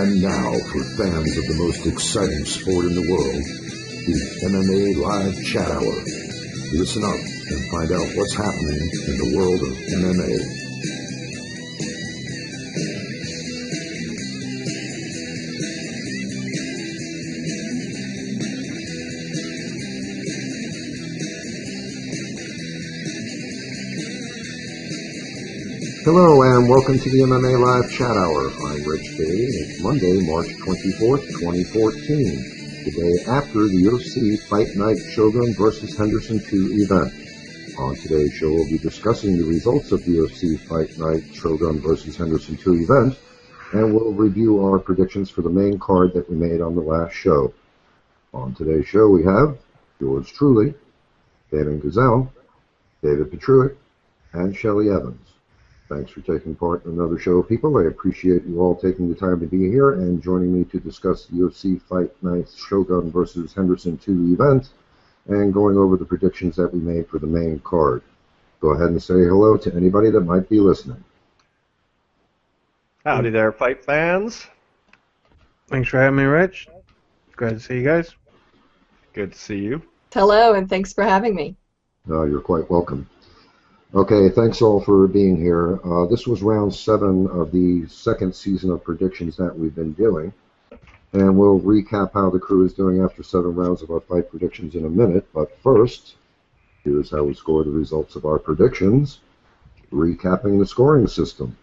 And now, for fans of the most exciting sport in the world, the MMA Live Chat Hour. Listen up and find out what's happening in the world of MMA. Hello and welcome to the MMA Live Chat Hour. I'm Rich Davie. It's Monday, March 24th, 2014, the day after the UFC Fight Night Shogun vs. Henderson 2 event. On today's show, we'll be discussing the results of the UFC Fight Night Shogun vs. Henderson 2 event, and we'll review our predictions for the main card that we made on the last show. On today's show, we have yours truly, David Gazelle, David Petruick, and Shelley Evans. Thanks for taking part in another show, people. I appreciate you all taking the time to be here and joining me to discuss the UFC Fight Night Shogun vs. Henderson 2 event and going over the predictions that we made for the main card. Go ahead and say hello to anybody that might be listening. Howdy there, fight fans. Thanks for having me, Rich. Glad to see you guys. Good to see you. Hello, and thanks for having me. You're quite welcome. Okay, thanks all for being here. This was round 7 of the second season of predictions that we've been doing, and we'll recap how the crew is doing after 7 rounds of our fight predictions in a minute. But first, here's how we score the results of our predictions, recapping the scoring system.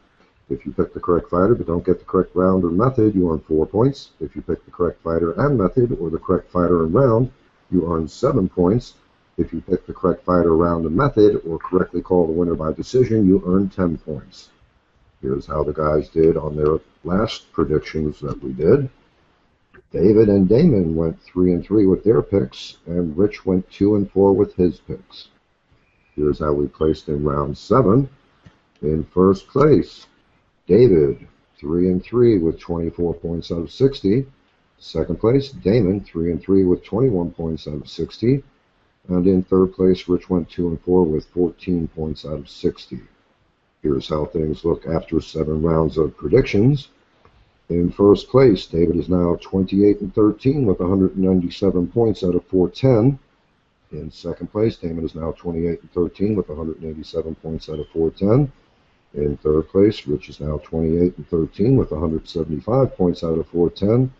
If you pick the correct fighter but don't get the correct round or method, you earn 4 points. If you pick the correct fighter and method, or the correct fighter and round, you earn 7 points. If you pick the correct fighter, round, and method, or correctly call the winner by decision, you earn 10 points. Here's how the guys did on their last predictions that we did. David and Damon went 3-3 with their picks, and Rich went 2-4 with his picks. Here's how we placed in round 7. In first place, David, 3-3 with 24 points out of 60. Second place, Damon, 3-3 with 21 points out of 60. And in third place, Rich went 2-4 with 14 points out of 60. Here's how things look after 7 rounds of predictions. In first place, David is now 28-13 with 197 points out of 410. In second place, Damon is now 28-13 with 187 points out of 410. In third place, Rich is now 28-13 with 175 points out of 410.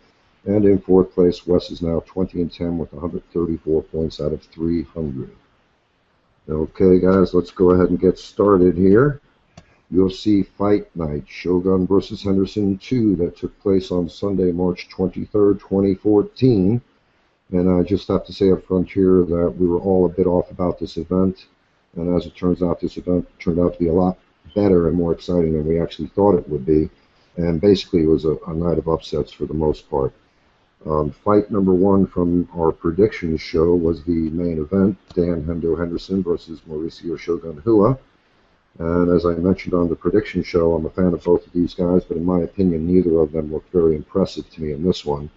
And in fourth place, Wes is now 20-10 with 134 points out of 300. Okay, guys, let's go ahead and get started here. UFC Fight Night, Shogun vs. Henderson 2, that took place on Sunday, March 23rd, 2014. And I just have to say up front here that we were all a bit off about this event. And as it turns out, this event turned out to be a lot better and more exciting than we actually thought it would be. And basically, it was a night of upsets for the most part. Fight number 1 from our predictions show was the main event, Dan Hendo Henderson versus Mauricio Shogun Hua. And as I mentioned on the prediction show, I'm a fan of both of these guys, but in my opinion, neither of them looked very impressive to me in this one.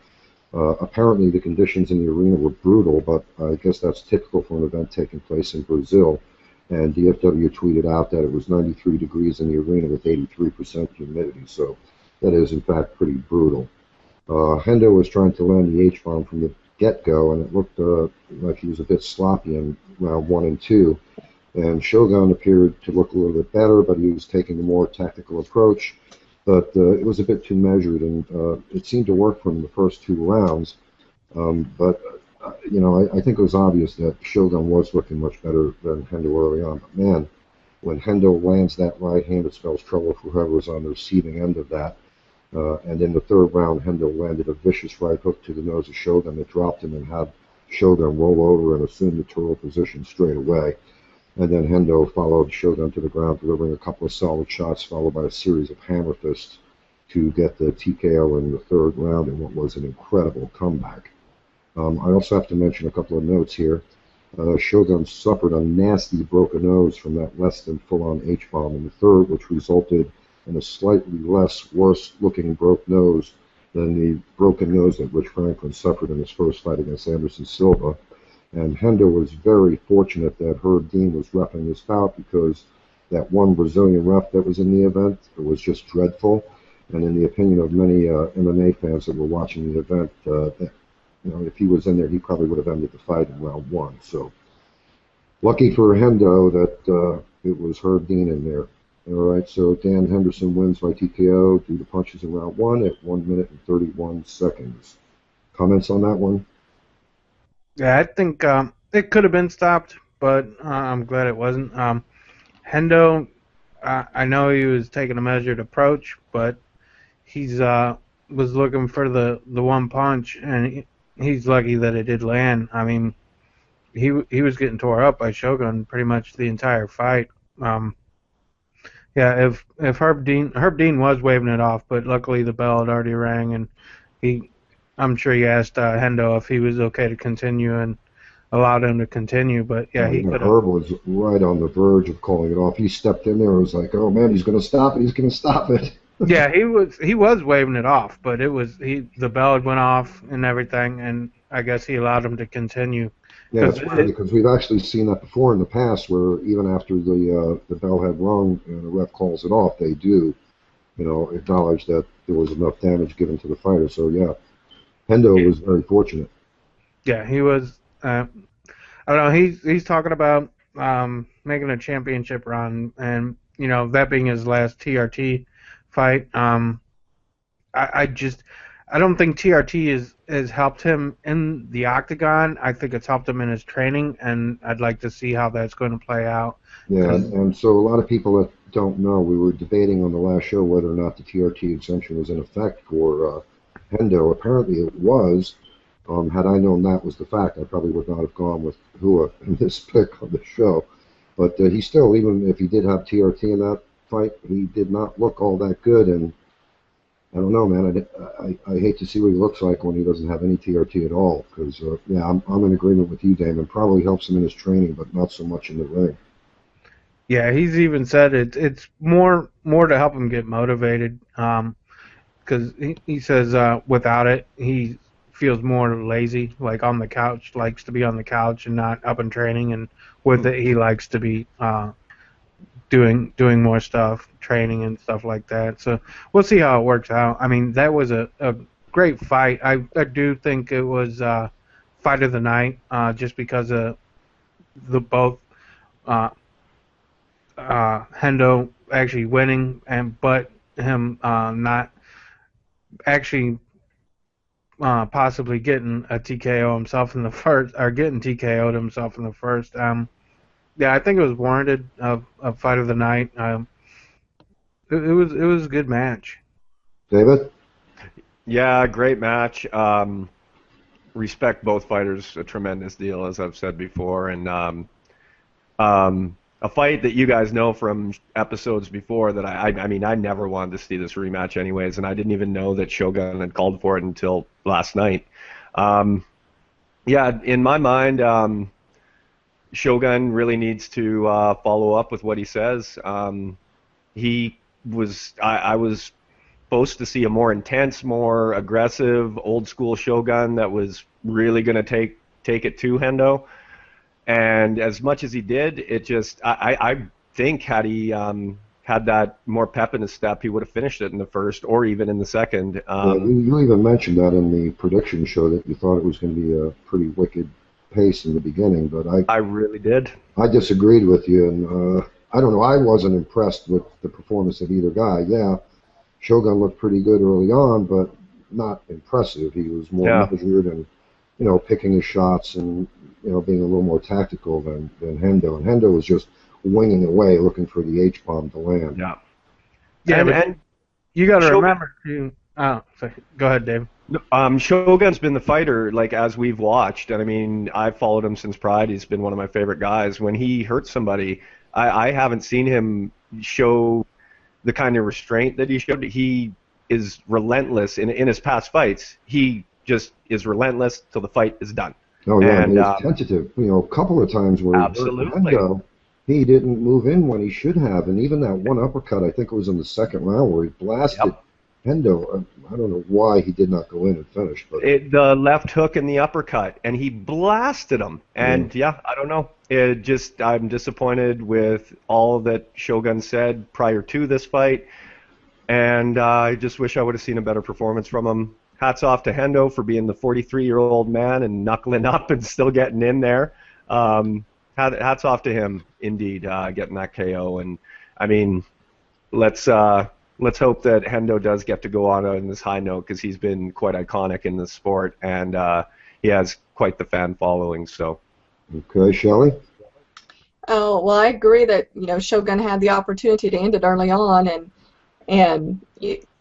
Apparently, the conditions in the arena were brutal, but I guess that's typical for an event taking place in Brazil. And DFW tweeted out that it was 93 degrees in the arena with 83% humidity, so that is, in fact, pretty brutal. Hendo was trying to land the H-bomb from the get-go, and it looked like he was a bit sloppy in round 1 and 2. And Shogun appeared to look a little bit better, but he was taking a more tactical approach. But it was a bit too measured, and it seemed to work for him in the first 2 rounds. But I think it was obvious that Shogun was looking much better than Hendo early on. But man, when Hendo lands that right hand, it spells trouble for whoever was on the receiving end of that. And in the third round, Hendo landed a vicious right hook to the nose of Shogun that dropped him and had Shogun roll over and assume the turtle position straight away. And then Hendo followed Shogun to the ground, delivering a couple of solid shots, followed by a series of hammer fists to get the TKO in the third round in what was an incredible comeback. I also have to mention a couple of notes here. Shogun suffered a nasty broken nose from that less than full-on H-bomb in the third, which resulted in a slightly less worse-looking broke nose than the broken nose that Rich Franklin suffered in his first fight against Anderson Silva. And Hendo was very fortunate that Herb Dean was reffing this bout, because that one Brazilian ref that was in the event, it was just dreadful. And in the opinion of many MMA fans that were watching the event, that, if he was in there, he probably would have ended the fight in round one. So lucky for Hendo that it was Herb Dean in there. All right, so Dan Henderson wins by TKO due to punches in round one at 1 minute and 31 seconds. Comments on that one? Yeah, I think it could have been stopped, but I'm glad it wasn't. Hendo, I know he was taking a measured approach, but he's was looking for the one punch, and he's lucky that it did land. I mean, he was getting tore up by Shogun pretty much the entire fight. Yeah, if Herb Dean was waving it off, but luckily the bell had already rang, and I'm sure he asked Hendo if he was okay to continue and allowed him to continue. But yeah, he could have. Herb was right on the verge of calling it off. He stepped in there and was like, "Oh man, he's going to stop it! He's going to stop it!" Yeah, he was waving it off, but the bell had went off and everything, and I guess he allowed him to continue. Yeah, it's funny because we've actually seen that before in the past, where even after the bell had rung and the ref calls it off, they do, acknowledge that there was enough damage given to the fighter. So yeah, Hendo was very fortunate. Yeah, he was. I don't know. He's talking about making a championship run, and that being his last TRT fight. I don't think TRT has helped him in the octagon. I think it's helped him in his training, and I'd like to see how that's going to play out. Yeah, and so a lot of people that don't know, we were debating on the last show whether or not the TRT exemption was in effect for Hendo. Apparently it was. Had I known that was the fact, I probably would not have gone with Hua in this pick on the show. But he still, even if he did have TRT in that fight, he did not look all that good, and I don't know, man. I hate to see what he looks like when he doesn't have any TRT at all. Because I'm in agreement with you, Damon. Probably helps him in his training, but not so much in the ring. Yeah, he's even said it's more to help him get motivated. Because he says without it, he feels more lazy, like on the couch, likes to be on the couch and not up and training. And with it, he likes to be doing more stuff, training and stuff like that. So we'll see how it works out. I mean, that was a great fight. I do think it was fight of the night, just because of the both Hendo actually winning but him not actually possibly getting a TKO himself in the first, or getting TKO'd himself in the first. Yeah, I think it was warranted of fight of the night. It was a good match. David? Yeah, great match. Respect both fighters a tremendous deal, as I've said before, and a fight that you guys know from episodes before that I mean, I never wanted to see this rematch anyways, and I didn't even know that Shogun had called for it until last night. Yeah, in my mind, Shogun really needs to follow up with what he says. I was supposed to see a more intense, more aggressive, old school Shogun that was really going to take it to Hendo. And as much as he did, it just I think had he had that more pep in his step, he would have finished it in the first or even in the second. You even mentioned that in the prediction show that you thought it was going to be a pretty wicked pace in the beginning, but I really did. I disagreed with you, and I don't know. I wasn't impressed with the performance of either guy. Yeah, Shogun looked pretty good early on, but not impressive. He was more measured and picking his shots and being a little more tactical than Hendo. And Hendo was just winging away, looking for the H bomb to land. Yeah. Yeah, and you got to remember. Sorry. Go ahead, Dave. Shogun's been the fighter, like, as we've watched, and I mean, I've followed him since Pride. He's been one of my favorite guys. When he hurts somebody, I haven't seen him show the kind of restraint that he showed. He is relentless in his past fights. He just is relentless till the fight is done. Oh yeah, and he was tentative. A couple of times where Hendo, he didn't move in when he should have, and even that one uppercut, I think it was in the second round where he blasted Hendo. I don't know why he did not go in and finish, but the left hook and the uppercut, and he blasted him. And I don't know. I'm disappointed with all that Shogun said prior to this fight. And I just wish I would have seen a better performance from him. Hats off to Hendo for being the 43-year-old man and knuckling up and still getting in there. Hats off to him, indeed, getting that KO. And I mean, let's hope that Hendo does get to go on this high note, because he's been quite iconic in the sport, and he has quite the fan following. So. Okay, Shelley? Oh, well, I agree that, Shogun had the opportunity to end it early on,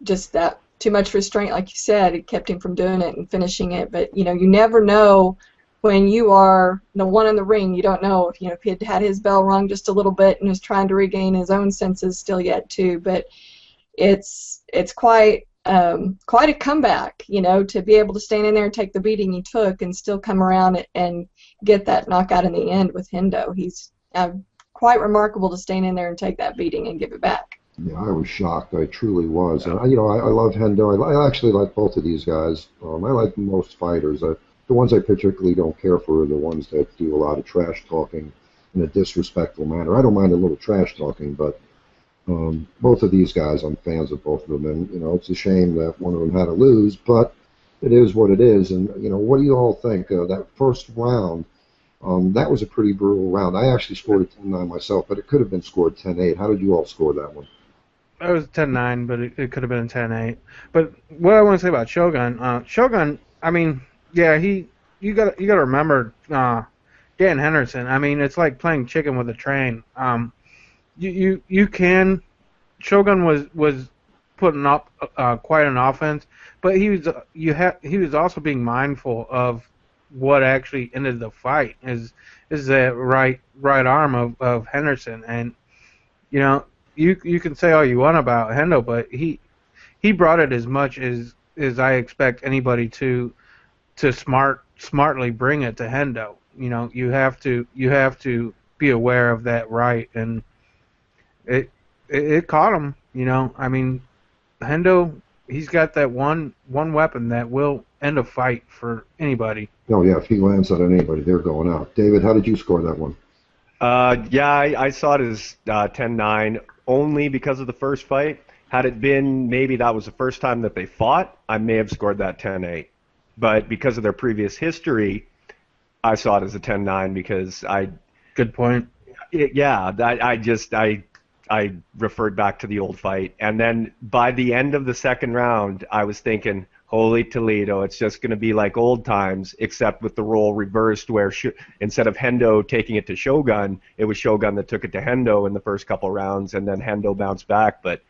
just that too much restraint, like you said, it kept him from doing it and finishing it. But, you never know when you are the one in the ring. You don't know if, if he had had his bell rung just a little bit and was trying to regain his own senses still yet, too. But it's quite a comeback, to be able to stand in there and take the beating he took and still come around and get that knockout in the end with Hendo. He's quite remarkable to stand in there and take that beating and give it back. Yeah, I was shocked. I truly was. And, I love Hendo. I actually like both of these guys. I like most fighters. The ones I particularly don't care for are the ones that do a lot of trash talking in a disrespectful manner. I don't mind a little trash talking, but both of these guys, I'm fans of both of them. And, it's a shame that one of them had to lose, but it is what it is. And, what do you all think? That first round, that was a pretty brutal round. I actually scored a 10-9 myself, but it could have been scored 10-8. How did you all score that one? It was 10-9, but it could have been 10-8. But what I want to say about Shogun, I mean, yeah, you got to remember Dan Henderson. I mean, it's like playing chicken with a train. You can. Shogun was putting up quite an offense, but he was also being mindful of what actually ended the fight is that right arm of Henderson. And you can say all you want about Hendo, but he brought it as much as I expect anybody to smartly bring it to Hendo. You have to be aware of that right, and it caught him. I mean, Hendo, he's got that one weapon that will end a fight for anybody. Oh yeah, if he lands on anybody, they're going out. David, how did you score that one? Yeah, I saw it as 10-9 only because of the first fight. Had it been maybe that was the first time that they fought, I may have scored that 10-8. But because of their previous history, I saw it as a 10-9 because I. Good point. I referred back to the old fight, and then by the end of the second round, I was thinking, holy Toledo, it's just going to be like old times, except with the role reversed, where instead of Hendo taking it to Shogun, it was Shogun that took it to Hendo in the first couple rounds, and then Hendo bounced back. But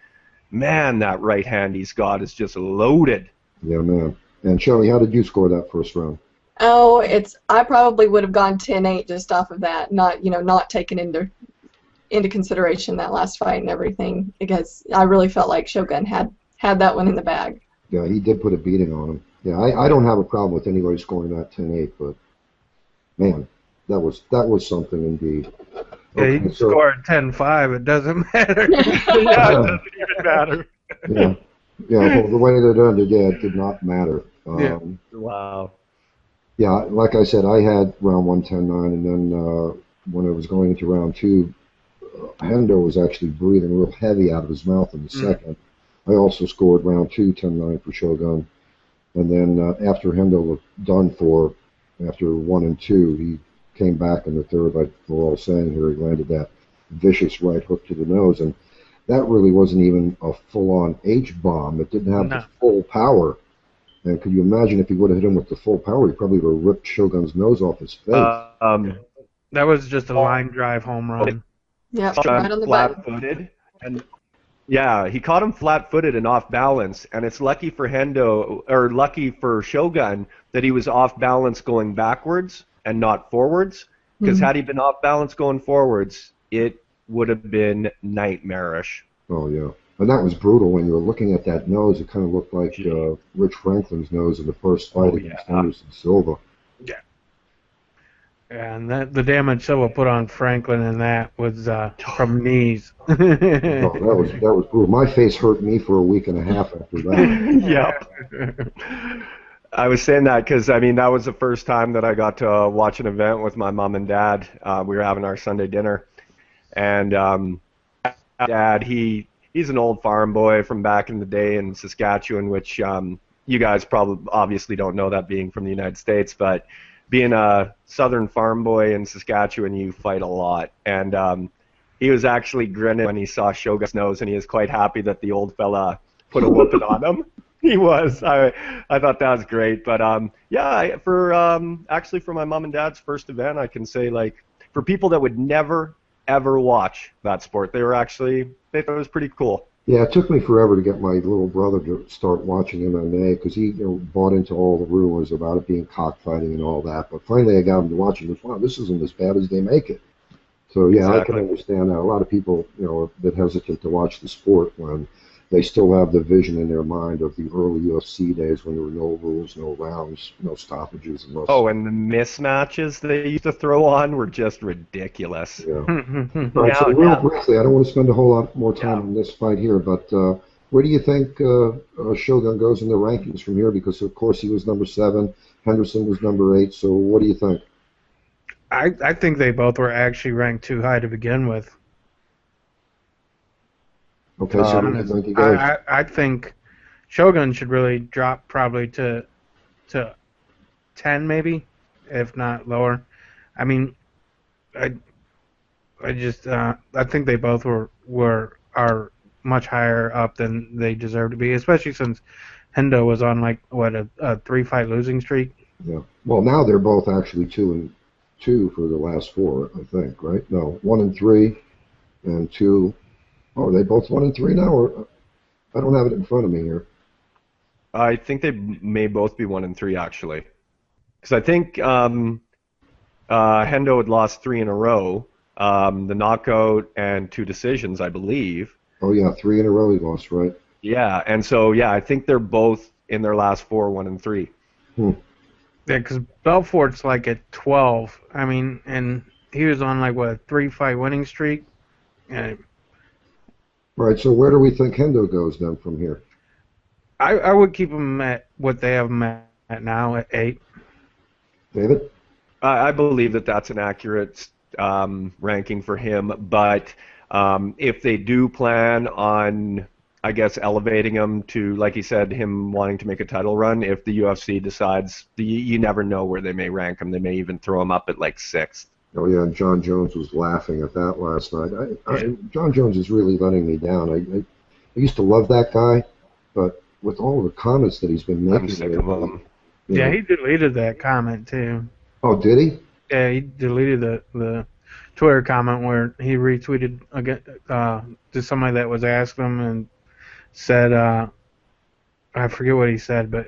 man, that right hand he's got is just loaded. Yeah, man. And Shelley, how did you score that first round? Oh, I probably would have gone 10-8 just off of that, not taking into consideration that last fight and everything, because I really felt like Shogun had that one in the bag. Yeah, he did put a beating on him. Yeah, I don't have a problem with anybody scoring that 10-8, but man, that was something indeed. Yeah, you can score 10-5. It doesn't matter. Yeah, it doesn't even matter. Well, the way that it ended, it did not matter. Wow. Yeah, like I said, I had round 1 10-9, and then when I was going into round 2, Hendo was actually breathing real heavy out of his mouth in the second. I also scored round 2 10-9 for Shogun, and then after Hendo was done for, after 1 and 2, he came back in the third, like we're all saying here. He landed that vicious right hook to the nose, and that really wasn't even a full-on H-bomb. It didn't have the full power. And could you imagine if he would have hit him with the full power, he probably would have ripped Shogun's nose off his face. That was just a line drive home run. Yeah, right on the button. Flat-footed, and yeah, he caught him flat-footed and off balance, and it's lucky for Shogun that he was off balance going backwards and not forwards, because had he been off balance going forwards, it would have been nightmarish. Oh yeah, and that was brutal. When you were looking at that nose, it kind of looked like Rich Franklin's nose in the first fight against Henderson Silva. Yeah. And the damage Silva put on Franklin in that was from knees. Oh, that was brutal. My face hurt me for a week and a half after that. Yeah. I was saying that because, I mean, that was the first time that I got to watch an event with my mom and dad. We were having our Sunday dinner. And Dad, he he's an old farm boy from back in the day in Saskatchewan, which you guys probably obviously don't know that being from the United States, but being a southern farm boy in Saskatchewan, you fight a lot. And he was actually grinning when he saw Shogun's nose, and he was quite happy that the old fella put a whooping on him. He was. I thought that was great. But yeah, actually for my mom and dad's first event, I can say, like, for people that would never ever watch that sport, they thought it was pretty cool. Yeah, it took me forever to get my little brother to start watching MMA because he bought into all the rumors about it being cockfighting and all that. But finally, I got him to watch it. He goes, wow, this isn't as bad as they make it. So yeah, exactly. I can understand that. A lot of people, are a bit hesitant to watch the sport when they still have the vision in their mind of the early UFC days when there were no rules, no rounds, no stoppages. And and the mismatches they used to throw on were just ridiculous. Yeah. All right, so real briefly, I don't want to spend a whole lot more time on this fight here, but where do you think Shogun goes in the rankings from here? Because, of course, he was number 7, Henderson was number 8, so what do you think? I think they both were actually ranked too high to begin with. Okay, so where do you think he goes? I think Shogun should really drop probably to 10 maybe, if not lower. I mean, I think they both are much higher up than they deserve to be, especially since Hendo was on like a 3-fight losing streak. Yeah. Well, now they're both actually 2-2 for the last 4, I think, right? No, 1-3 and 2. Oh, are they both 1-3 now? Or I don't have it in front of me here. I think they may both be 1-3 actually, because I think Hendo had lost 3 in a row, the knockout and 2 decisions, I believe. Oh yeah, 3 in a row he lost, right? Yeah, and so I think they're both in their last 4 1-3. Yeah, because Belfort's like at 12. I mean, and he was on like a 3-fight winning streak. And right, so where do we think Hendo goes then from here? I would keep him at what they have him at now, at 8. David? I believe that's an accurate ranking for him, but if they do plan on, I guess, elevating him to, like he said, him wanting to make a title run, if the UFC decides, you never know where they may rank him. They may even throw him up at like 6th. Oh yeah, John Jones was laughing at that last night. John Jones is really letting me down. I used to love that guy, but with all the comments that he's been making, I'm sick of him. Yeah, he deleted that comment too. Oh, did he? Yeah, he deleted the Twitter comment where he retweeted again to somebody that was asking him and said, I forget what he said, but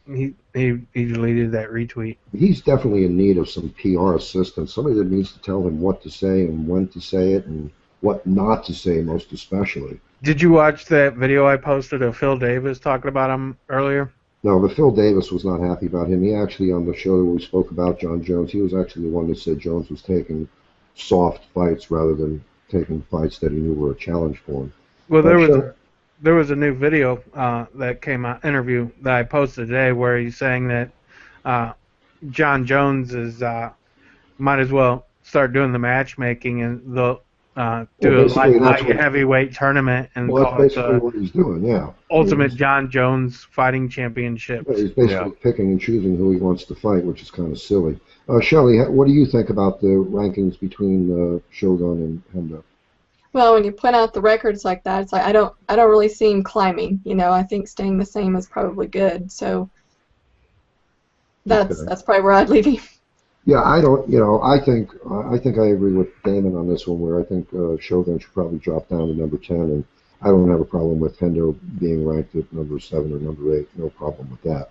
he deleted that retweet. He's definitely in need of some PR assistance, somebody that needs to tell him what to say and when to say it and what not to say, most especially. Did you watch that video I posted of Phil Davis talking about him earlier? No, but Phil Davis was not happy about him. He actually, on the show where we spoke about John Jones, he was actually the one that said Jones was taking soft fights rather than taking fights that he knew were a challenge for him. Well, there was a new video that came out, interview that I posted today, where he's saying that John Jones is might as well start doing the matchmaking, and they'll do a light heavyweight tournament and call that's basically what he's doing. Yeah, Ultimate John Jones Fighting Championship. Yeah, he's basically picking and choosing who he wants to fight, which is kind of silly. Shelley, what do you think about the rankings between Shogun and Hendo? Well, when you point out the records like that, it's like I don't really see him climbing. I think staying the same is probably good. So that's probably where I'd leave him. Yeah, I don't. I think I agree with Damon on this one, where I think Shogun should probably drop down to number 10, and I don't have a problem with Hendo being ranked at number 7 or number 8. No problem with that.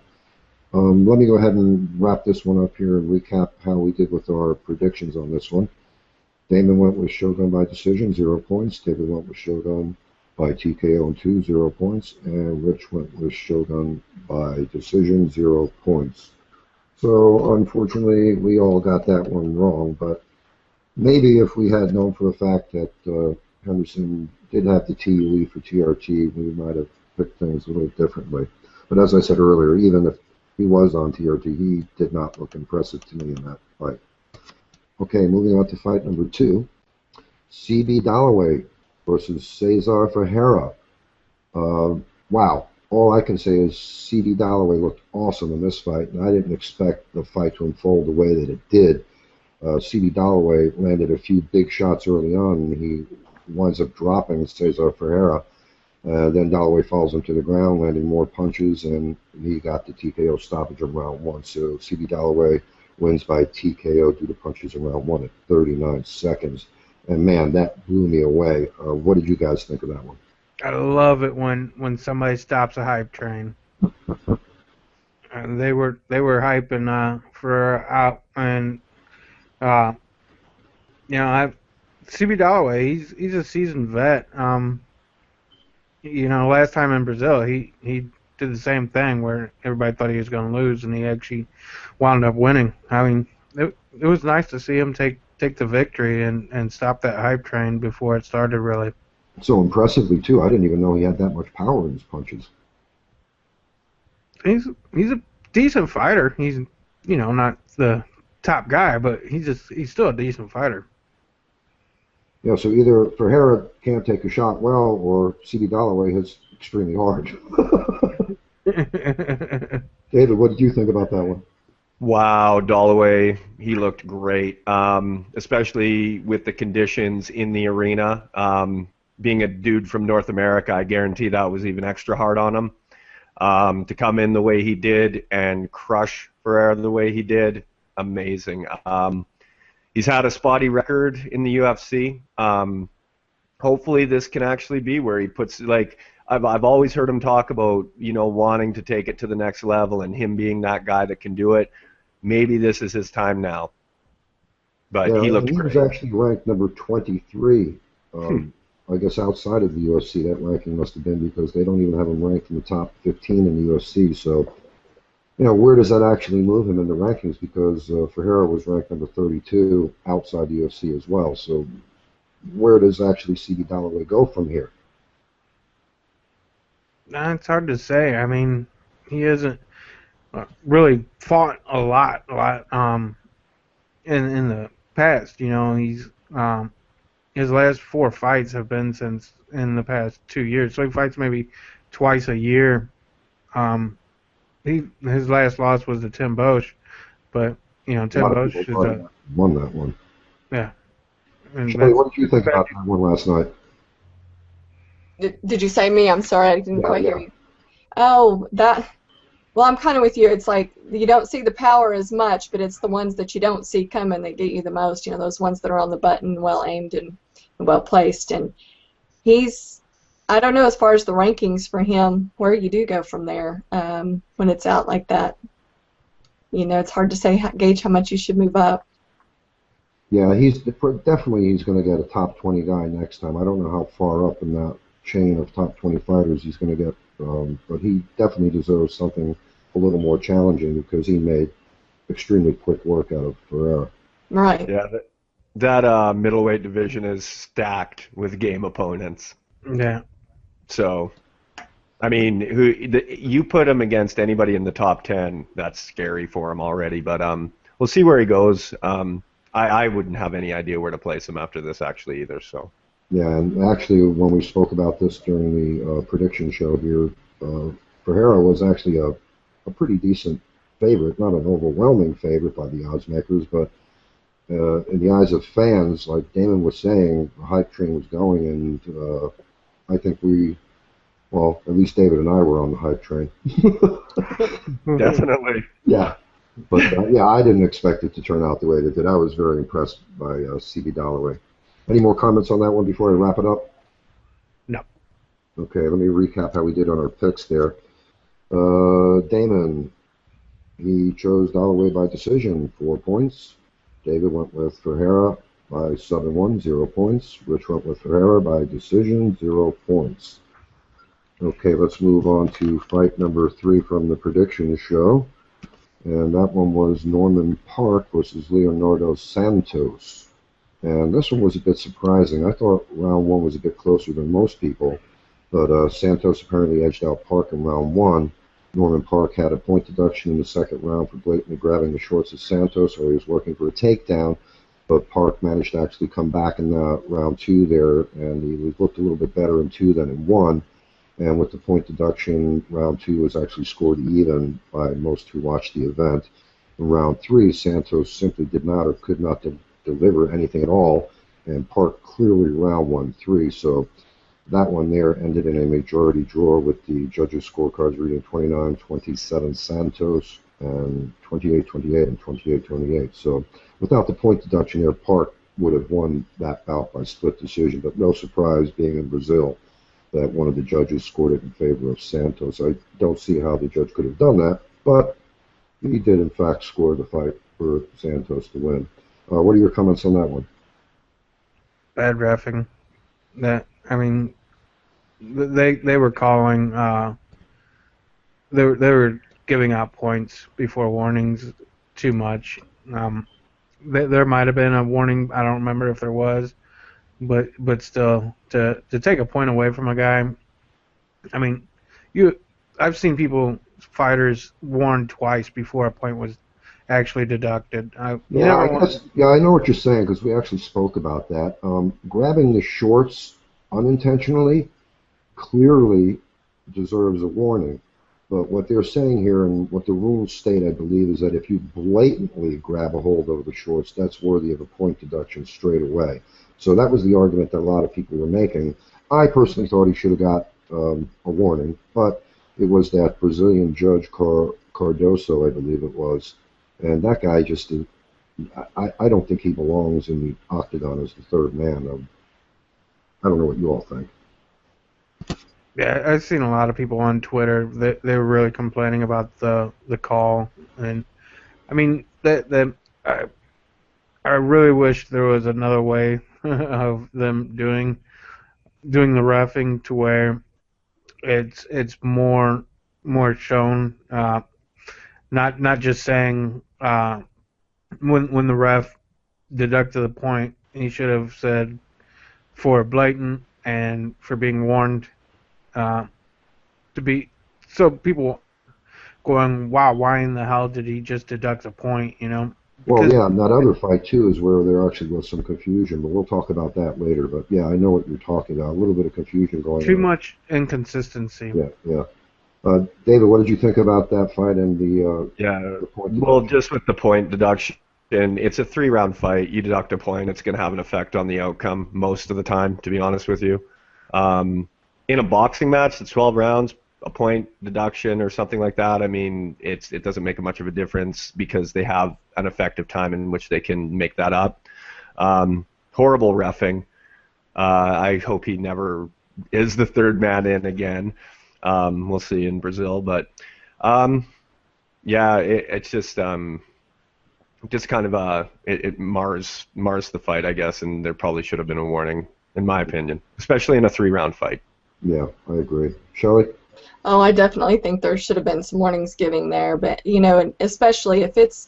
Let me go ahead and wrap this one up here and recap how we did with our predictions on this one. Damon went with Shogun by decision, 0 points. David went with Shogun by TKO and 2, 0 points. And Rich went with Shogun by decision, 0 points. So, unfortunately, we all got that one wrong. But maybe if we had known for a fact that Henderson did have the TUE for TRT, we might have picked things a little differently. But as I said earlier, even if he was on TRT, he did not look impressive to me in that fight. Okay, moving on to fight number 2. CB Dalloway versus Cesar Ferreira. Wow. All I can say is C.D. Dalloway looked awesome in this fight, and I didn't expect the fight to unfold the way that it did. C.D. Dalloway landed a few big shots early on, and he winds up dropping Cesar Ferreira. Then Dalloway falls him to the ground, landing more punches, and he got the TKO stoppage in round 1. So C.D. Dalloway wins by TKO due to punches in round 1 at 39 seconds. And man, that blew me away. What did you guys think of that one? I love it when somebody stops a hype train. They were hyping for out, and CB Dalloway, he's a seasoned vet. Last time in Brazil, he did the same thing where everybody thought he was going to lose, and he actually wound up winning. I mean, it was nice to see him take the victory and stop that hype train before it started, really. So impressively, too. I didn't even know he had that much power in his punches. He's a decent fighter. He's, not the top guy, but he's still a decent fighter. Yeah, so either Ferreira can't take a shot well, or C.D. Dalloway hits extremely hard. David, what did you think about that one? Wow, Dalloway, he looked great, especially with the conditions in the arena. Being a dude from North America, I guarantee that was even extra hard on him. To come in the way he did and crush Ferreira the way he did, amazing. He's had a spotty record in the UFC. Hopefully this can actually be where he puts, like, I've always heard him talk about, wanting to take it to the next level and him being that guy that can do it. Maybe this is his time now. But yeah, he looked great. He was actually ranked number 23. I guess outside of the UFC, that ranking must have been because they don't even have him ranked in the top 15 in the UFC. So, where does that actually move him in the rankings? Because Ferreira was ranked number 32 outside the UFC as well. So, where does actually C.D. Dalloway go from here? It's hard to say. I mean, he hasn't really fought a lot in the past. He's his last 4 fights have been since in the past 2 years. So he fights maybe twice a year. His last loss was to Tim Bosch, but Tim Bosch is won that one. Yeah. Shelly, what did you think about that one last night? Did you say me? I'm sorry, I didn't quite hear you. Oh, well, I'm kind of with you. It's like you don't see the power as much, but it's the ones that you don't see coming that get you the most. Those ones that are on the button, well aimed and well placed. And I don't know as far as the rankings for him, where you do go from there when it's out like that. It's hard to say, gauge how much you should move up. Yeah, he's going to get a top 20 guy next time. I don't know how far up in that chain of top 20 fighters he's going to get, but he definitely deserves something a little more challenging because he made extremely quick work out of Ferreira. Right. Yeah, that middleweight division is stacked with game opponents. Yeah. So, I mean, you put him against anybody in the top 10, that's scary for him already. But we'll see where he goes. I wouldn't have any idea where to place him after this actually either. So. Yeah, and actually, when we spoke about this during the prediction show here, Ferreira was actually a pretty decent favorite, not an overwhelming favorite by the odds makers, but in the eyes of fans, like Damon was saying, the hype train was going, and I think at least David and I were on the hype train. Definitely. Yeah. But, I didn't expect it to turn out the way it did. I was very impressed by C.D. Dalloway. Any more comments on that one before I wrap it up? No. Okay, let me recap how we did on our picks there. Damon, he chose Dalloway by decision, 4 points. David went with Ferreira by 7-1, 0 points. Rich went with Ferreira by decision, 0 points. Okay, let's move on to fight number 3 from the prediction show. And that one was Norman Park versus Leonardo Santos. And this one was a bit surprising. I thought round 1 was a bit closer than most people, but Santos apparently edged out Park in round 1. Norman Park had a point deduction in the second round for blatantly grabbing the shorts of Santos, or he was working for a takedown, but Park managed to actually come back in round 2 there, and he looked a little bit better in 2 than in 1. And with the point deduction, round 2 was actually scored even by most who watched the event. In round 3, Santos simply did not or could not deliver anything at all, and Park clearly round 1-3. So that one there ended in a majority draw with the judges' scorecards reading 29-27 Santos and 28-28 and 28-28. So without the point deduction there, Park would have won that bout by split decision, but no surprise being in Brazil that one of the judges scored it in favor of Santos. I don't see how the judge could have done that, but he did in fact score the fight for Santos to win. What are your comments on that one? Bad reffing. They were calling. They were giving out points before warnings too much. There might have been a warning. I don't remember if there was, but still, to take a point away from a guy. I mean, I've seen fighters warned twice before a point was actually deducted. I know what you're saying because we actually spoke about that. Grabbing the shorts unintentionally clearly deserves a warning. But what they're saying here and what the rules state, I believe, is that if you blatantly grab a hold of the shorts, that's worthy of a point deduction straight away. So that was the argument that a lot of people were making. I personally thought he should have got a warning, but it was that Brazilian judge Cardoso, I believe it was, and that guy just, I don't think he belongs in the octagon as the third man. I don't know what you all think. Yeah, I've seen a lot of people on Twitter that they were really complaining about the call, and I mean I really wish there was another way of them doing the reffing to where it's more shown, not just saying when the ref deducted the point, he should have said for blatant and for being warned. To be so people going, wow, why in the hell did he just deduct a point? Well, yeah, and that other fight too is where there actually was some confusion, but we'll talk about that later. But yeah, I know what you're talking about. A little bit of confusion going on. Too much inconsistency. Yeah. David, what did you think about that fight and the point deduction? Well, just with the point deduction, it's a 3-round fight. You deduct a point, it's going to have an effect on the outcome most of the time, to be honest with you. In a boxing match, it's 12 rounds, a point deduction or something like that. I mean, it doesn't make much of a difference because they have an effective time in which they can make that up. Horrible reffing. I hope he never is the third man in again. We'll see in Brazil, but it's just kind of it mars the fight, I guess, and there probably should have been a warning, in my opinion, especially in a 3-round fight. Yeah, I agree. Shelley? Oh, I definitely think there should have been some warnings given there, but and especially if it's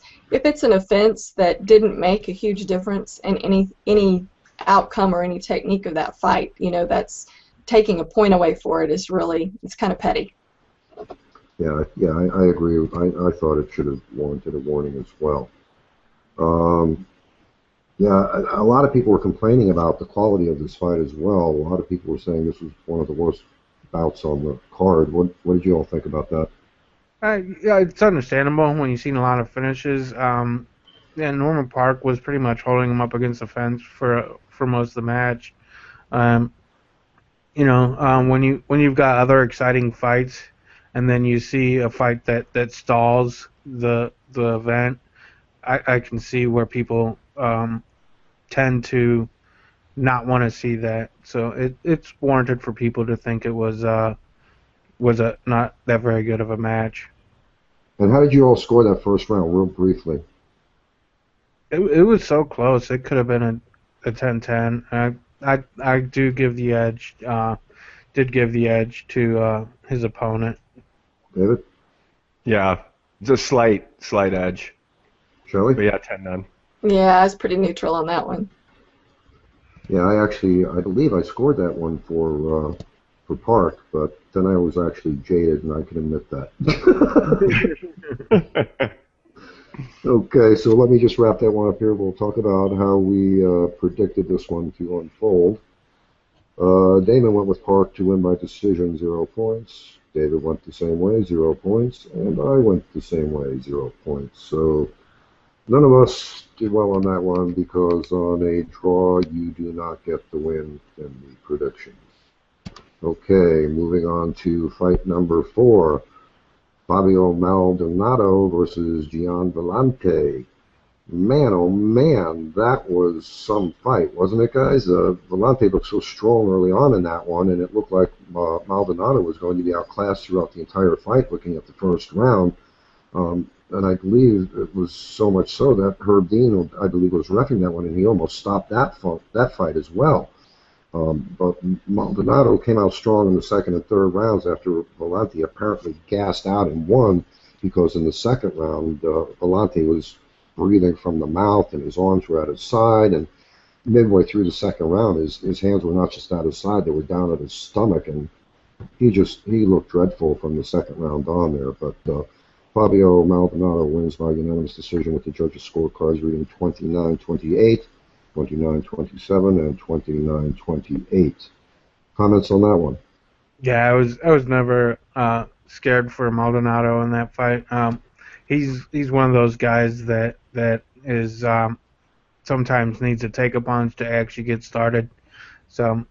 an offense that didn't make a huge difference in any outcome or any technique of that fight, that's taking a point away for it is really, it's kind of petty. Yeah, I agree. I thought it should have warranted a warning as well. A lot of people were complaining about the quality of this fight as well. A lot of people were saying this was one of the worst bouts on the card. What did you all think about that? Yeah, it's understandable when you've seen a lot of finishes. Norman Park was pretty much holding him up against the fence for most of the match. When you've got other exciting fights, and then you see a fight that stalls the event, I can see where people tend to not want to see that. So it's warranted for people to think it was not that very good of a match. And how did you all score that first round, real briefly? It was so close. It could have been a 10-10. I do give the edge. Did give the edge to his opponent. David? Yeah, just slight edge. Shelley? But yeah, 10-9. Yeah, I was pretty neutral on that one. Yeah, I believe I scored that one for Park, but then I was actually jaded, and I can admit that. Okay, so let me just wrap that one up here. We'll talk about how we predicted this one to unfold. Damon went with Park to win by decision, 0 points. David went the same way, 0 points. And I went the same way, 0 points. So none of us did well on that one because on a draw, you do not get the win in the predictions. Okay, moving on to fight number 4. Fabio Maldonado versus Gian Vellante. Man, oh man, that was some fight, wasn't it, guys? Vellante looked so strong early on in that one, and it looked like Maldonado was going to be outclassed throughout the entire fight looking at the first round. And I believe it was so much so that Herb Dean, I believe, was reffing that one, and he almost stopped that fight as well. But Maldonado came out strong in the second and third rounds after Vellante apparently gassed out and won, because in the second round, Vellante was breathing from the mouth and his arms were at his side, and midway through the second round, his hands were not just at his side, they were down at his stomach, and he looked dreadful from the second round on there. But Fabio Maldonado wins by unanimous decision with the judges' scorecards reading 29-28. 29-27 and 29-28. Comments on that one? Yeah, I was never scared for Maldonado in that fight. He's one of those guys that is sometimes needs to take a punch to actually get started. So,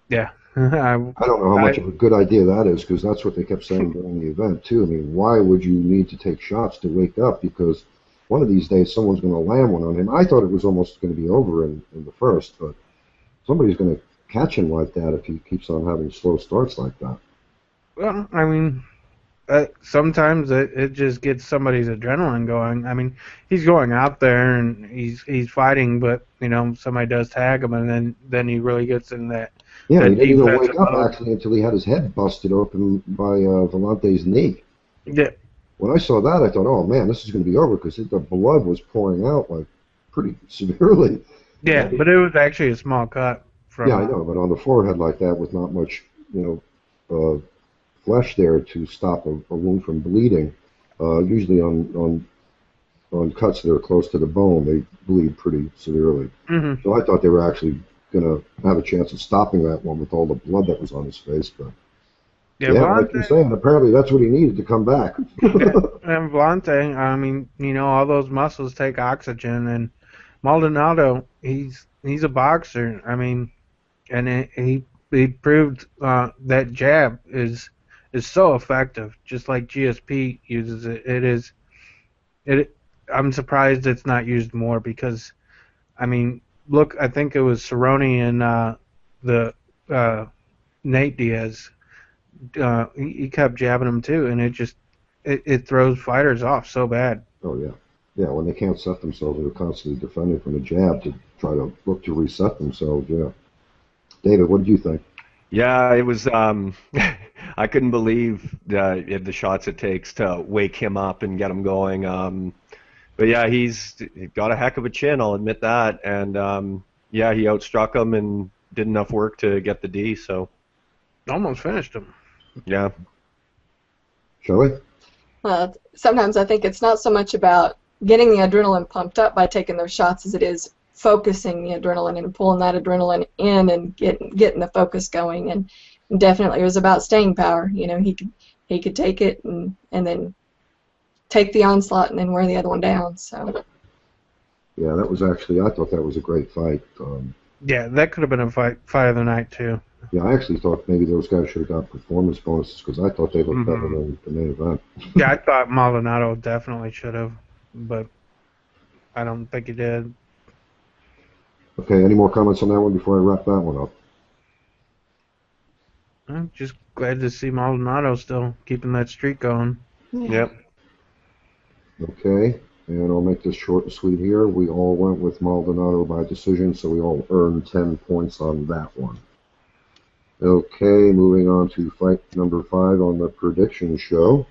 yeah. I don't know how much of a good idea that is, because that's what they kept saying during the event too. I mean, why would you need to take shots to wake up? Because one of these days, someone's going to land one on him. I thought it was almost going to be over in the first, but somebody's going to catch him like that if he keeps on having slow starts like that. Well, I mean, sometimes it just gets somebody's adrenaline going. I mean, he's going out there and he's fighting, but somebody does tag him, and then he really gets in that. Yeah, that he didn't even wake up actually until he had his head busted open by Vellante's knee. Yeah. When I saw that, I thought, oh, man, this is going to be over, because the blood was pouring out like pretty severely. Yeah, but it was actually a small cut. Yeah, I know, but on the forehead like that with not much, flesh there to stop a wound from bleeding, usually on cuts that are close to the bone, they bleed pretty severely. Mm-hmm. So I thought they were actually going to have a chance of stopping that one with all the blood that was on his face, but... Yeah, like you're saying, apparently that's what he needed to come back. And Vellante, I mean, all those muscles take oxygen, and Maldonado, he's a boxer. I mean, and he proved that jab is so effective, just like GSP uses it. I'm surprised it's not used more, because, I mean, look, I think it was Cerrone and the Nate Diaz. He kept jabbing him too, and it throws fighters off so bad. Oh yeah, when they can't set themselves, they're constantly defending from a jab to try to look to reset themselves. Yeah, David, what did you think? Yeah, it was. I couldn't believe the shots it takes to wake him up and get him going. But yeah, he's got a heck of a chin, I'll admit that. And yeah, he outstruck him and did enough work to get the D. So almost finished him. Yeah. Shall we? Sometimes I think it's not so much about getting the adrenaline pumped up by taking those shots as it is focusing the adrenaline and pulling that adrenaline in and getting the focus going. And definitely it was about staying power. He could take it and then take the onslaught and then wear the other one down. So. Yeah, that was actually, I thought that was a great fight. Yeah, that could have been a fight of the night too. Yeah, I actually thought maybe those guys should have got performance bonuses, because I thought they looked better than the main event. Yeah, I thought Maldonado definitely should have, but I don't think he did. Okay, any more comments on that one before I wrap that one up? I'm just glad to see Maldonado still keeping that streak going. Yep. Okay, and I'll make this short and sweet here. We all went with Maldonado by decision, so we all earned 10 points on that one. Okay, moving on to fight number 5 on the prediction show.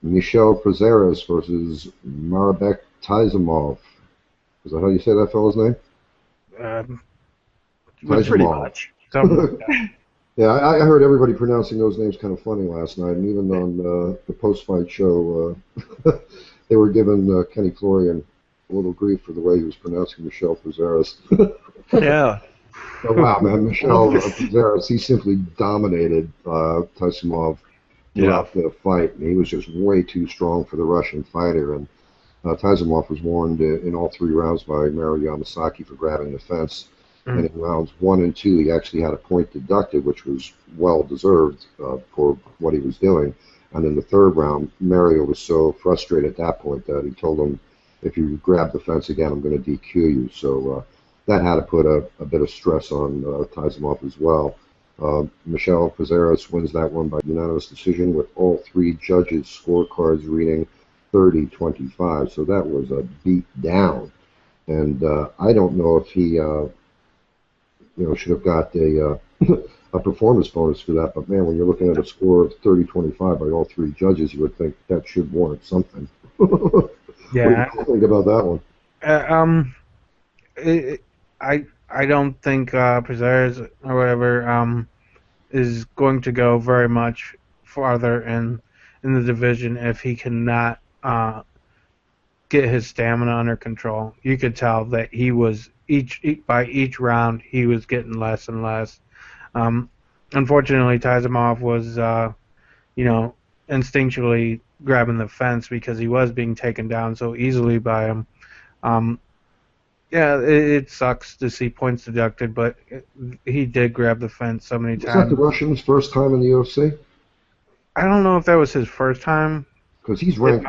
Michel Prazeres versus Marbek Taizamov. Is that how you say that fellow's name? Pretty much. Yeah, I heard everybody pronouncing those names kind of funny last night, and even on the post-fight show, they were giving Kenny Florian a little grief for the way he was pronouncing Michel Prazeres. Yeah. Oh, wow, man. Michel Pereira, he simply dominated Taisimov Yeah. throughout the fight. He was just way too strong for the Russian fighter. And Taisimov was warned in all 3 rounds by Mario Yamasaki for grabbing the fence. And in rounds 1 and 2, he actually had a point deducted, which was well deserved for what he was doing. And in the 3rd round, Mario was so frustrated at that point that he told him, if you grab the fence again, I'm going to DQ you. So that had to put a bit of stress on Taisimov as well. Michel Pereira wins that one by unanimous decision with all 3 judges' scorecards reading 30-25. So that was a beat down. And I don't know if he should have got a performance bonus for that. But, man, when you're looking at a score of 30-25 by all 3 judges, you would think that should warrant something. Yeah. What do you think about that one? I don't think Preserves or whatever is going to go very much farther in the division if he cannot get his stamina under control. You could tell that he was by each round he was getting less and less. Unfortunately, Taisimov was instinctually grabbing the fence because he was being taken down so easily by him. Yeah, it sucks to see points deducted, but he did grab the fence so many times. Was that the Russian's first time in the UFC? I don't know if that was his first time. Because he was ranked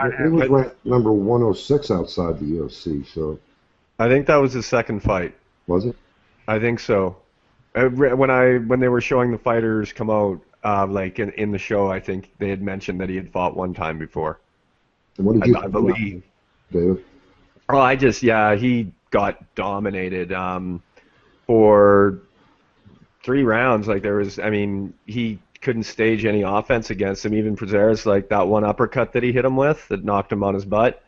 number 106 outside the UFC. So I think that was his second fight. Was it? I think so. When they were showing the fighters come out, like in the show, I think they had mentioned that he had fought one time before. And what did you I believe. David? Oh, he got dominated for 3 rounds. Like he couldn't stage any offense against him. Even Prezeres, like that one uppercut that he hit him with that knocked him on his butt.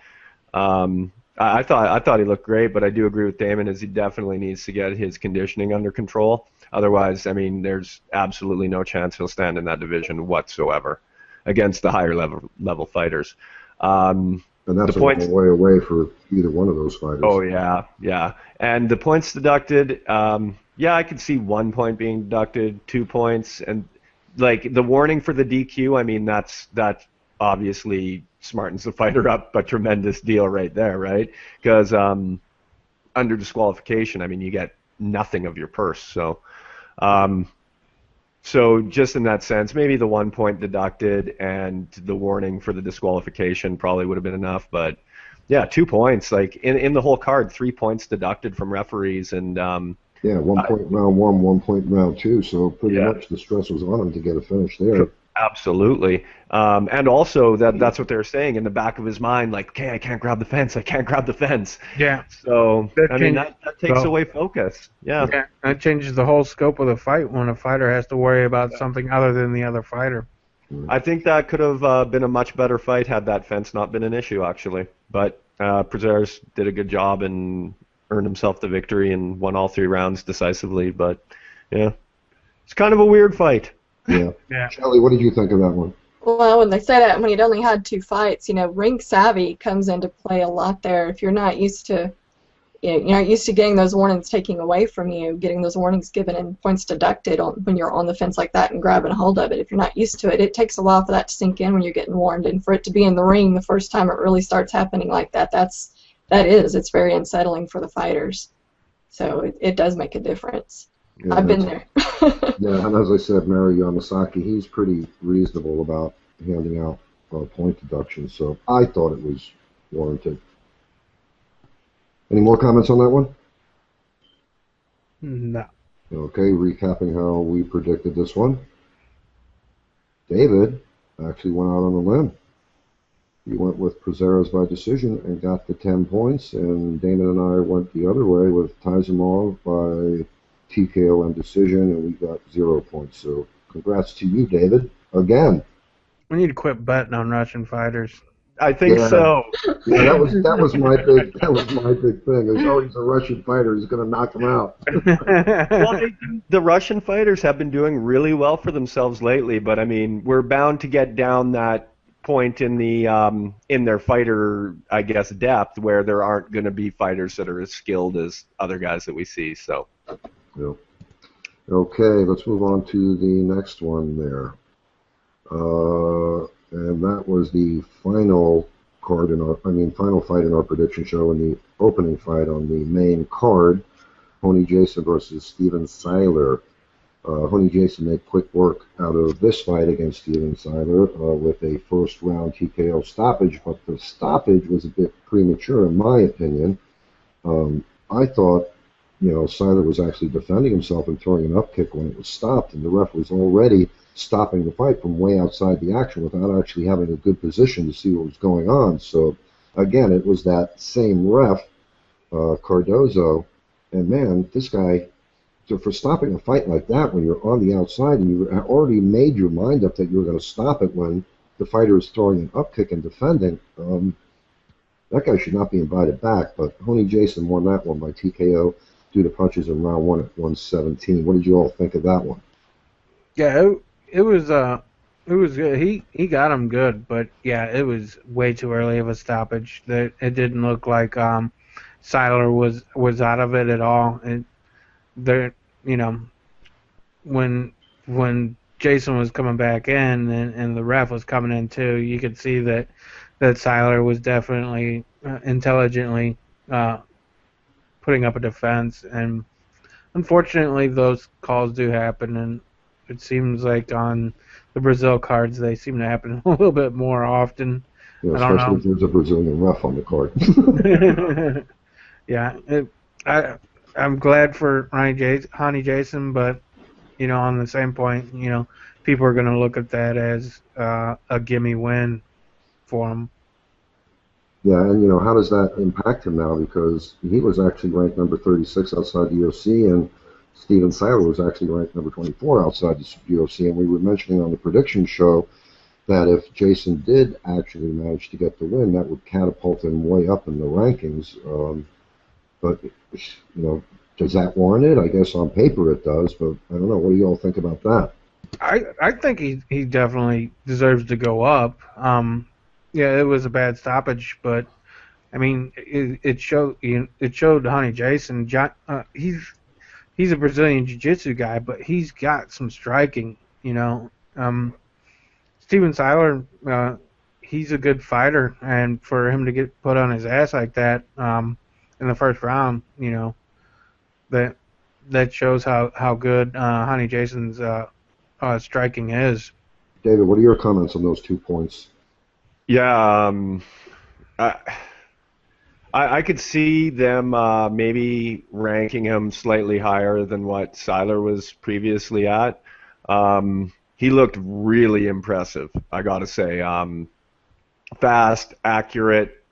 I thought he looked great, but I do agree with Damon as he definitely needs to get his conditioning under control. Otherwise, there's absolutely no chance he'll stand in that division whatsoever against the higher level fighters. And that's a long way away for either one of those fighters. Oh, yeah. And the points deducted, I could see 1 point being deducted, 2 points. And, like, the warning for the DQ, that obviously smartens the fighter up a tremendous deal right there, right? Because under disqualification, you get nothing of your purse. So just in that sense, maybe the 1 point deducted and the warning for the disqualification probably would have been enough. But yeah, 2 points. Like in the whole card, 3 points deducted from referees and 1 point round 1, 1 point round 2. So pretty much the stress was on him to get a finish there. Absolutely. And also that's what they were saying in the back of his mind, like, okay, I can't grab the fence. Yeah. So that takes away focus. Yeah. That changes the whole scope of the fight when a fighter has to worry about something other than the other fighter. I think that could have been a much better fight had that fence not been an issue, actually. But Prezeres did a good job and earned himself the victory and won all 3 rounds decisively. But yeah, it's kind of a weird fight. Yeah. Shelley, what did you think of that one? Well, when they say that, when he'd only had 2 fights, ring savvy comes into play a lot there. If you're not used to, getting those warnings taken away from you, getting those warnings given and points deducted when you're on the fence like that and grabbing a hold of it. If you're not used to it, it takes a while for that to sink in when you're getting warned, and for it to be in the ring the first time it really starts happening like that, it's very unsettling for the fighters. So it does make a difference. Yeah, I've been there. Yeah, and as I said, Mario Yamasaki, he's pretty reasonable about handing out point deductions, so I thought it was warranted. Any more comments on that one? No. Okay, recapping how we predicted this one. David actually went out on a limb. He went with Prezeres by decision and got the 10 points, and Damon and I went the other way with Taisimov by TKO and decision, and we got 0 points. So congrats to you, David, again. We need to quit betting on Russian fighters. I think so. Yeah, that was my big thing. There's always a Russian fighter who's going to knock him out. Well, the Russian fighters have been doing really well for themselves lately, but we're bound to get down that point in their fighter, I guess, depth where there aren't going to be fighters that are as skilled as other guys that we see. So. Yeah. Okay, let's move on to the next one there. And that was the final final fight in our prediction show, and the opening fight on the main card, Honey Jason versus Steven Seiler. Honey Jason made quick work out of this fight against Steven Seiler with a first-round TKO stoppage, but the stoppage was a bit premature, in my opinion. I thought, Seiler was actually defending himself and throwing an up kick when it was stopped, and the ref was already stopping the fight from way outside the action without actually having a good position to see what was going on. So, again, it was that same ref, Cardozo, and man, this guy, for stopping a fight like that when you're on the outside and you already made your mind up that you were going to stop it when the fighter is throwing an up kick and defending, that guy should not be invited back. But Honey Jason won that one by TKO due to punches in round 1 at 117. What did you all think of that one? Yeah, it was good. He got him good, but yeah, it was way too early of a stoppage. That it didn't look like Seiler was out of it at all. When Jason was coming back in and the ref was coming in too, you could see that Seiler was definitely intelligently putting up a defense, and unfortunately those calls do happen, and it seems like on the Brazil cards they seem to happen a little bit more often. Yeah, I don't know. especially if there's a Brazilian ref on the card. Yeah, I'm glad for Honey Jason, but on the same point, people are going to look at that as a gimme win for him. Yeah, and how does that impact him now? Because he was actually ranked number 36 outside the UFC, and Steven Seiler was actually ranked number 24 outside the UFC. And we were mentioning on the prediction show that if Jason did actually manage to get the win, that would catapult him way up in the rankings. But does that warrant it? I guess on paper it does, but I don't know. What do you all think about that? I think he definitely deserves to go up. Yeah, it was a bad stoppage, but I mean, it showed Honey Jason. He's a Brazilian Jiu-Jitsu guy, but he's got some striking. Steven Seiler, he's a good fighter, and for him to get put on his ass like that in the first round, that shows how good Honey Jason's striking is. David, what are your comments on those 2 points? Yeah, I could see them maybe ranking him slightly higher than what Seiler was previously at. He looked really impressive, I gotta say. Fast, accurate,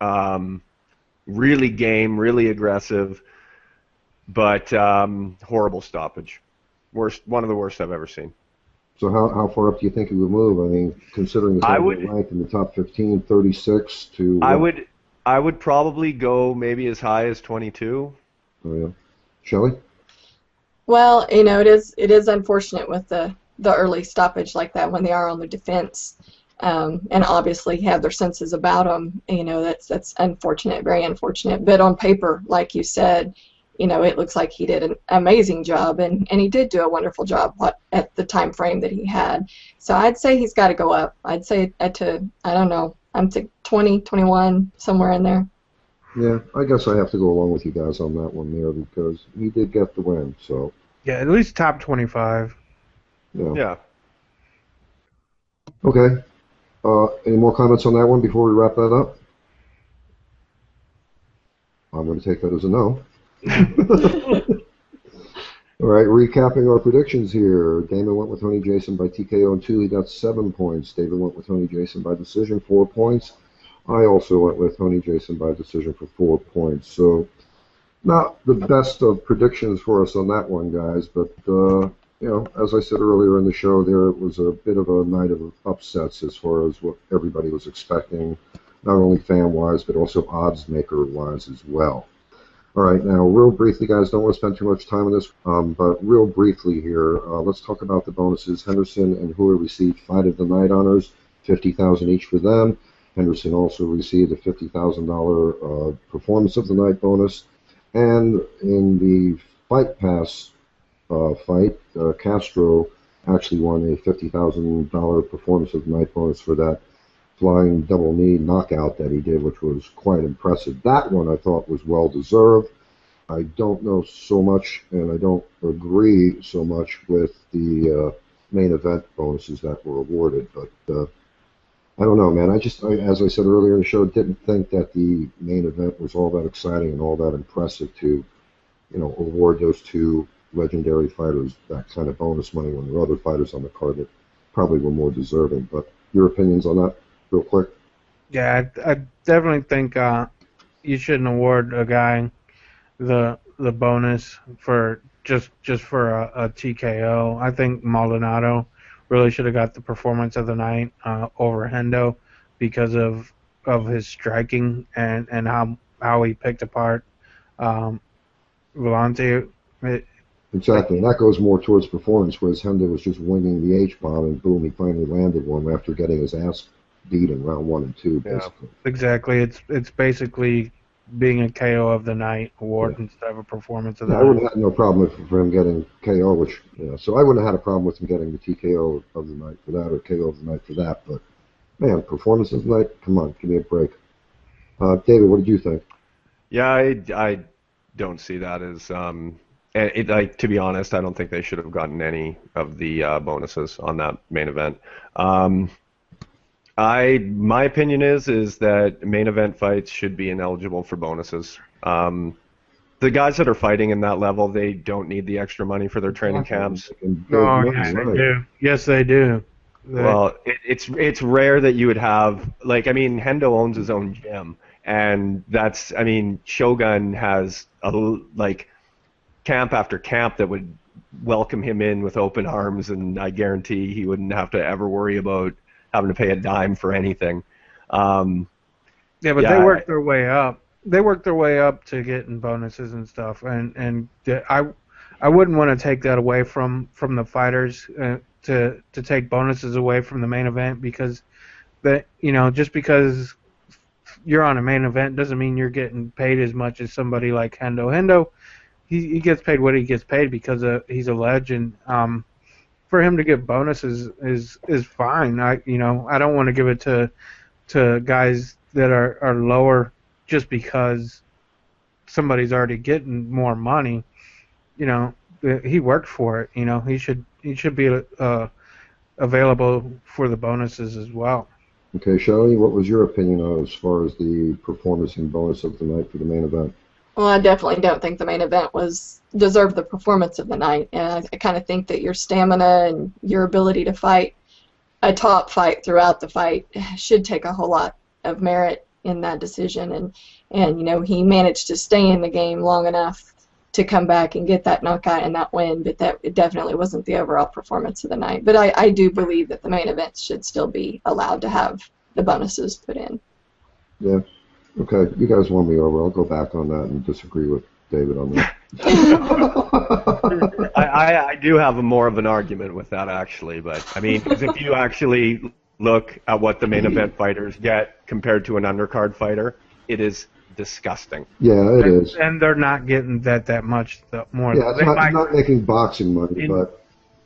really game, really aggressive, but horrible stoppage. One of the worst I've ever seen. So how far up do you think he would move? I mean, considering he's ranked in the top 15, 36 to... I would probably go maybe as high as 22. Oh, yeah. Shelley? Well, it is unfortunate with the early stoppage like that when they are on the defense, and obviously have their senses about them. That's unfortunate, very unfortunate. But on paper, like you said, it looks like he did an amazing job, and he did do a wonderful job at the time frame that he had. So I'd say he's got to go up. I'd say I don't know, I'm to 20, 21, somewhere in there. Yeah, I guess I have to go along with you guys on that one there because he did get the win. So yeah, at least top 25. Yeah. Okay. Any more comments on that one before we wrap that up? I'm going to take that as a no. All right, recapping our predictions here. Damon went with Honey Jason by TKO in 2. He got 7 points. David went with Honey Jason by decision, 4 points. I also went with Honey Jason by decision for 4 points. So not the best of predictions for us on that one, guys. But, as I said earlier in the show, there was a bit of a night of upsets as far as what everybody was expecting, not only fan-wise, but also odds-maker-wise as well. All right, now real briefly, guys, don't want to spend too much time on this, but real briefly here, let's talk about the bonuses. Henderson and Hua received Fight of the Night honors, $50,000 each for them. Henderson also received a $50,000 Performance of the Night bonus. And in the Fight Pass fight. Castro actually won a $50,000 performance of the night bonus for that flying double knee knockout that he did, which was quite impressive. That one I thought was well deserved. I don't know so much, and I don't agree so much with the main event bonuses that were awarded, but I don't know, man. As I said earlier in the show, didn't think that the main event was all that exciting and all that impressive to, award those two legendary fighters that kind of bonus money when there were other fighters on the card that probably were more deserving. But your opinions on that, real quick? Yeah, I definitely think you shouldn't award a guy the bonus for just for a TKO. I think Maldonado really should have got the performance of the night over Hendo because of his striking and how he picked apart Volante. Exactly, and that goes more towards performance, whereas Hendo was just winging the H-bomb, and boom, he finally landed one after getting his ass beat in round 1 and 2, basically. Yeah, exactly. It's basically being a KO of the night award instead of a performance of the night. I wouldn't have had no problem for him getting KO, so I wouldn't have had a problem with him getting the TKO of the night for that, or KO of the night for that, but, man, performance of the night, come on, give me a break. David, what did you think? Yeah, I don't see that as, to be honest, I don't think they should have gotten any of the bonuses on that main event. My opinion is that main event fights should be ineligible for bonuses. The guys that are fighting in that level, they don't need the extra money for their training camps. No, yes they do. Yes, they do. Well, it's rare that you would have, Hendo owns his own gym, and Shogun has camp after camp that would welcome him in with open arms, and I guarantee he wouldn't have to ever worry about having to pay a dime for anything. They worked their way up. They worked their way up to getting bonuses and stuff, and I wouldn't want to take that away from the fighters to take bonuses away from the main event, because just because you're on a main event doesn't mean you're getting paid as much as somebody like Hendo. Hendo, he gets paid what he gets paid because he's a legend. For him to get bonuses is fine. I don't want to give it to guys that are lower just because somebody's already getting more money. He worked for it. He should be available for the bonuses as well. Okay, Shelley, what was your opinion as far as the performance and bonus of the night for the main event? Well, I definitely don't think the main event deserved the performance of the night, and I kind of think that your stamina and your ability to fight a top fight throughout the fight should take a whole lot of merit in that decision, and he managed to stay in the game long enough to come back and get that knockout and that win, but it definitely wasn't the overall performance of the night. But I do believe that the main events should still be allowed to have the bonuses put in. Yeah. Okay, you guys won me over. I'll go back on that and disagree with David on that. I do have more of an argument with that, actually, but because if you actually look at what the main event fighters get compared to an undercard fighter, it is disgusting. Yeah, it is. And they're not getting that much more. Yeah, it's not making boxing money, but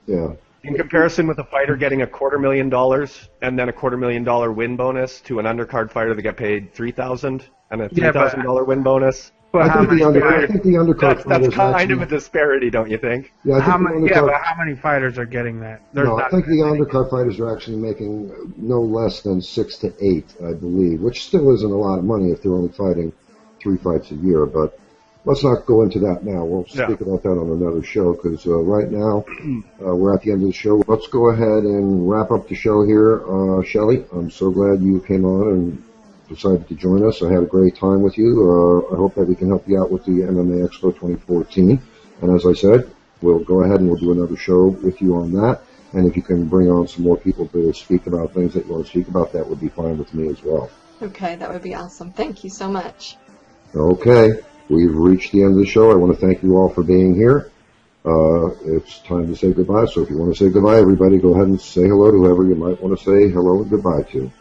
yeah. In comparison with a fighter getting $250,000 and then a $250,000 win bonus to an undercard fighter that get paid $3,000 and a $3,000 win bonus. But I think the undercard that's kind of a disparity, don't you think? Yeah, but how many fighters are getting that? I think the undercard fighters are actually making no less than 6 to 8, I believe, which still isn't a lot of money if they're only fighting 3 fights a year. But let's not go into that now. We'll speak about that on another show, because right now we're at the end of the show. Let's go ahead and wrap up the show here. Shelley, I'm so glad you came on and decided to join us. I had a great time with you. I hope that we can help you out with the MMA Expo 2014. And as I said, we'll go ahead and we'll do another show with you on that. And if you can bring on some more people to speak about things that you want to speak about, that would be fine with me as well. Okay, that would be awesome. Thank you so much. Okay, we've reached the end of the show. I want to thank you all for being here. It's time to say goodbye. So if you want to say goodbye, everybody, go ahead and say hello to whoever you might want to say hello and goodbye to.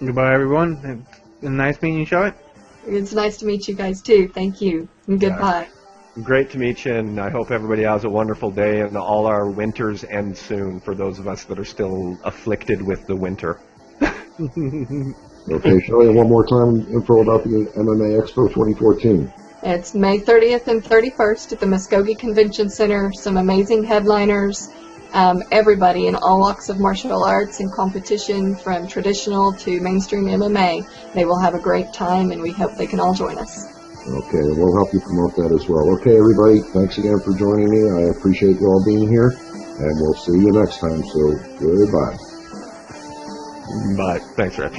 Goodbye, everyone. Nice meeting you, Shelley. It's nice to meet you guys, too. Thank you. And goodbye. Great to meet you, and I hope everybody has a wonderful day, and all our winters end soon for those of us that are still afflicted with the winter. Okay, Shelley, one more time, info about the MMA Expo 2014. It's May 30th and 31st at the Muskogee Convention Center. Some amazing headliners. Everybody in all walks of martial arts and competition, from traditional to mainstream MMA. They will have a great time, and we hope they can all join us. Okay, we'll help you promote that as well. Okay, everybody, thanks again for joining me. I appreciate you all being here, and we'll see you next time. So, goodbye. Bye. Thanks, Rich.